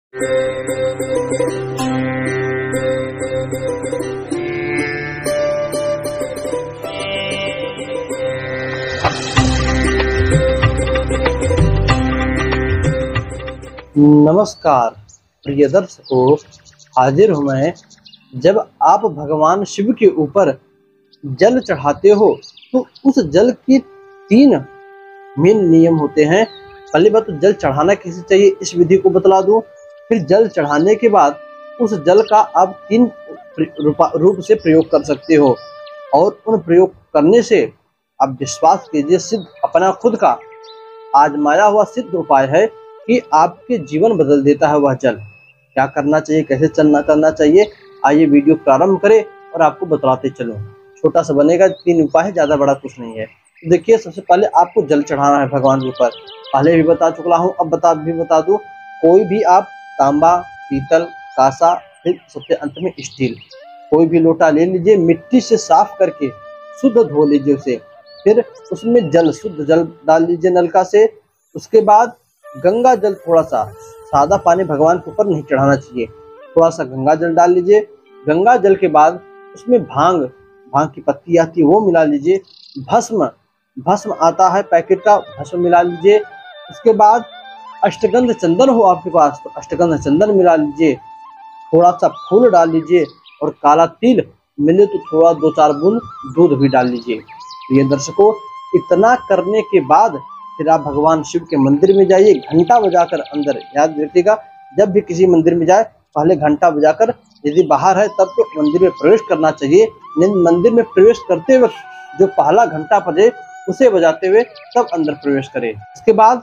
नमस्कार प्रिय दर्शकों, हाजिर हूँ मैं। जब आप भगवान शिव के ऊपर जल चढ़ाते हो तो उस जल के 3 मेन नियम होते हैं। पहली बात तो जल चढ़ाना कैसे चाहिए इस विधि को बतला दूं। फिर जल चढ़ाने के बाद उस जल का आप 3 रूप से प्रयोग कर सकते हो और उन प्रयोग करने से आप विश्वास कीजिए, सिद्ध अपना खुद का आजमाया हुआ सिद्ध उपाय है कि आपके जीवन बदल देता है वह जल। क्या करना चाहिए, कैसे चलना करना चाहिए, आइए वीडियो प्रारंभ करें और आपको बतलाते चलो। छोटा सा बनेगा, 3 उपाय है, ज़्यादा बड़ा कुछ नहीं है। देखिए, सबसे पहले आपको जल चढ़ाना है भगवान के ऊपर। पहले भी बता चुका हूँ, अब बता दूँ। कोई भी आप तांबा, पीतल, कांसा, फिर सबसे अंत में स्टील, कोई भी लोटा ले लीजिए, मिट्टी से साफ करके शुद्ध धो लीजिए उसे। फिर उसमें जल, शुद्ध जल डाल लीजिए नलका से। उसके बाद गंगा जल, थोड़ा सा, सादा पानी भगवान के ऊपर नहीं चढ़ाना चाहिए, थोड़ा सा गंगा जल डाल लीजिए। गंगा जल के बाद उसमें भांग की पत्ती आती है वो मिला लीजिए। भस्म आता है पैकेट का, भस्म मिला लीजिए। उसके बाद अष्टगंध चंदन हो आपके पास तो अष्टगंध चंदन मिला लीजिए। थोड़ा सा फूल डाल लीजिए और काला तिल मिले तो थोड़ा 2-4 बूंद दूध भी डाल लीजिए। ये दर्शकों, इतना करने के बाद फिर आप भगवान शिव के मंदिर में जाइए, घंटा बजाकर अंदर। याद रखिएगा, जब भी किसी मंदिर में जाए पहले घंटा बजाकर, यदि बाहर है तब तो मंदिर में प्रवेश करना चाहिए। मंदिर में प्रवेश करते वक्त जो पहला घंटा बजे उसे बजाते हुए तब अंदर प्रवेश करें। इसके बाद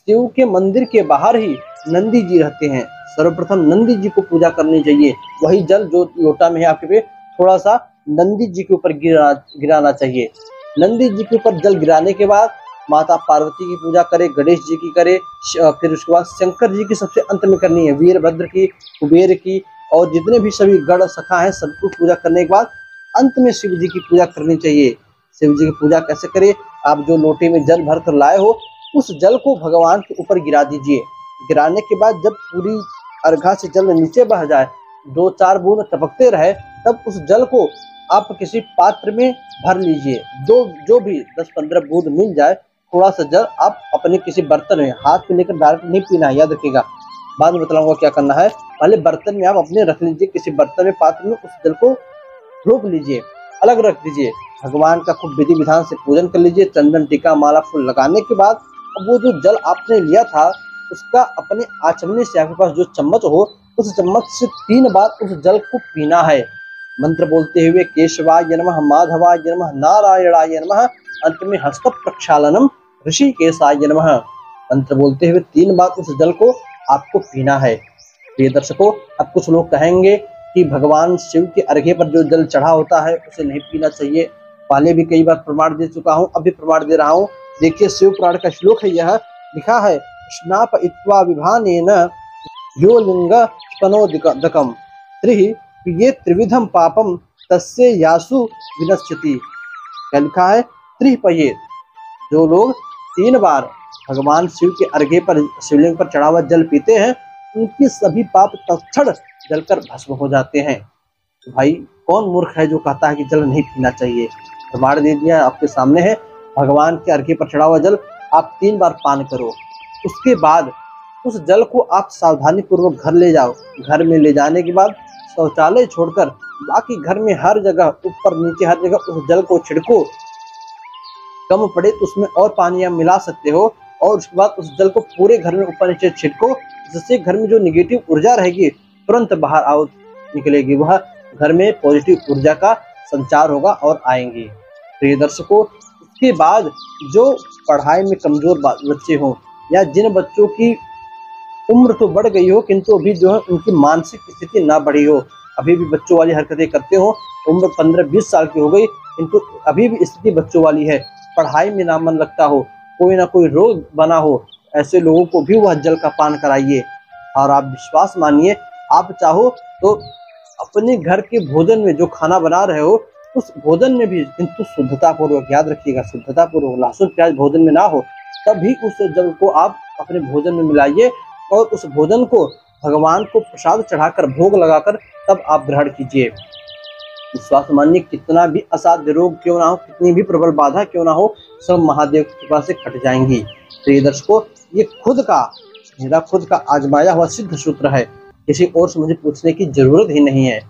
शिव के मंदिर के बाहर ही नंदी जी रहते हैं, सर्वप्रथम नंदी जी को पूजा करनी चाहिए। वही जल जो लोटा में है आपके पे, थोड़ा सा नंदी जी के ऊपर गिराना चाहिए। नंदी जी के ऊपर जल गिराने के बाद माता पार्वती की पूजा करे, गणेश जी की करे, फिर उसके बाद शंकर जी की सबसे अंत में करनी है, वीरभद्र की, कुबेर की, और जितने भी सभी गण सखा हैं सबको पूजा करने के बाद अंत में शिव जी की पूजा करनी चाहिए। शिव जी की पूजा कैसे करें? आप जो लोटे में जल भर कर लाए हो उस जल को भगवान के ऊपर गिरा दीजिए। गिराने के बाद जब पूरी अर्घा से जल नीचे बह जाए, 2-4 बूंद टपकते रहे, तब उस जल को आप किसी पात्र में भर लीजिए। जो भी 10-15 बूंद मिल जाए, थोड़ा सा जल आप अपने किसी बर्तन में, हाथ में लेकर डायरेक्ट नहीं पीना है, याद रखिएगा। बाद में बताऊंगा क्या करना है। पहले बर्तन में आप अपने रख लीजिए, किसी बर्तन में, पात्र में, उस जल को रोक लीजिए, अलग रख दीजिए। भगवान का खूब विधि विधान से पूजन कर लीजिए। चंदन, टीका, माला, फूल लगाने के बाद अब वो जो जल आपने लिया था उसका अपने आचमनी से, आपके पास जो चम्मच हो उस चम्मच से 3 बार उस जल को पीना है, मंत्र बोलते हुए। केशवाय नमः, माधवाय नमः, नारायणाय नमः, अंत में हस्त प्रक्षालनम ऋषिकेशाय नमः, मंत्र बोलते हुए 3 बार उस जल को आपको पीना है। प्रिय दर्शकों, अब कुछ लोग कहेंगे कि भगवान शिव के अर्घे पर जो जल चढ़ा होता है उसे नहीं पीना चाहिए। पहले भी कई बार प्रमाण दे चुका हूँ, अभी प्रमाण दे रहा हूँ। देखिए, शिव पुराण का श्लोक है, यह लिखा है, स्नाप इत्वा विभानेन यो लिंग स्पनोदकम त्रिः पिये त्रिविधम पापम तस्य यासु विनश्यति। क्या लिखा है? त्रिः पियेत, जो लोग 3 बार भगवान शिव के अर्घे पर, शिवलिंग पर चढ़ा हुआ जल पीते हैं, उनके सभी पाप तत्क्षण जलकर भस्म हो जाते हैं। तो भाई, कौन मूर्ख है जो कहता है कि जल नहीं पीना चाहिए? प्रमाण दे दिया आपके सामने है। भगवान के अर्घे पर चढ़ा हुआ जल आप 3 बार पान करो। उसके बाद उस जल को आप सावधानी पूर्वक घर ले जाओ। घर में ले जाने के बाद शौचालय छोड़कर बाकी घर में हर जगह, ऊपर नीचे हर जगह उस जल को छिड़को। कम पड़े तो उसमें और पानी आप मिला सकते हो, और उसके बाद उस जल को पूरे घर में ऊपर नीचे छिड़को, जिससे घर में जो निगेटिव ऊर्जा रहेगी तुरंत बाहर निकलेगी, वह घर में पॉजिटिव ऊर्जा का संचार होगा और आएंगी। प्रिय दर्शकों, उसके बाद जो पढ़ाई में कमजोर बच्चे हों या जिन बच्चों की उम्र तो बढ़ गई हो किंतु अभी जो है उनकी मानसिक स्थिति ना बढ़ी हो, अभी भी बच्चों वाली हरकतें करते हो, उम्र 15-20 साल की हो गई किंतु अभी भी स्थिति बच्चों वाली है, पढ़ाई में ना मन लगता हो, कोई ना कोई रोग बना हो, ऐसे लोगों को भी वह जल का पान कराइए। और आप विश्वास मानिए, आप चाहो तो अपने घर के भोजन में जो खाना बना रहे हो उस भोजन में भी, किंतु शुद्धता पूर्वक, याद रखिएगा, शुद्धता पूर्वक, लहसुन प्याज भोजन में ना हो, तब भी उस जल को आप अपने भोजन में मिलाइए और उस भोजन को भगवान को प्रसाद चढ़ाकर भोग लगाकर तब आप ग्रहण कीजिए। विश्वास मानिए कितना भी असाध्य रोग क्यों ना हो, कितनी भी प्रबल बाधा क्यों ना हो, सब महादेव की कृपा से कट जाएंगी। तो ये दर्शकों, ये मेरा खुद का आजमाया हुआ सिद्ध सूत्र है, किसी और से मुझे पूछने की जरूरत ही नहीं है।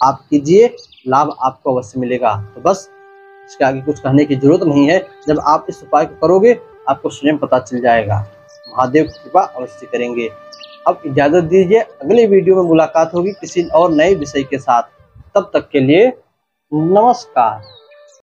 आप कीजिए, लाभ आपको अवश्य मिलेगा। तो बस इसके आगे कुछ कहने की जरूरत नहीं है। जब आप इस उपाय को करोगे आपको स्वयं पता चल जाएगा, महादेव की कृपा अवश्य करेंगे। अब इजाजत दीजिए, अगले वीडियो में मुलाकात होगी किसी और नए विषय के साथ। तब तक के लिए नमस्कार।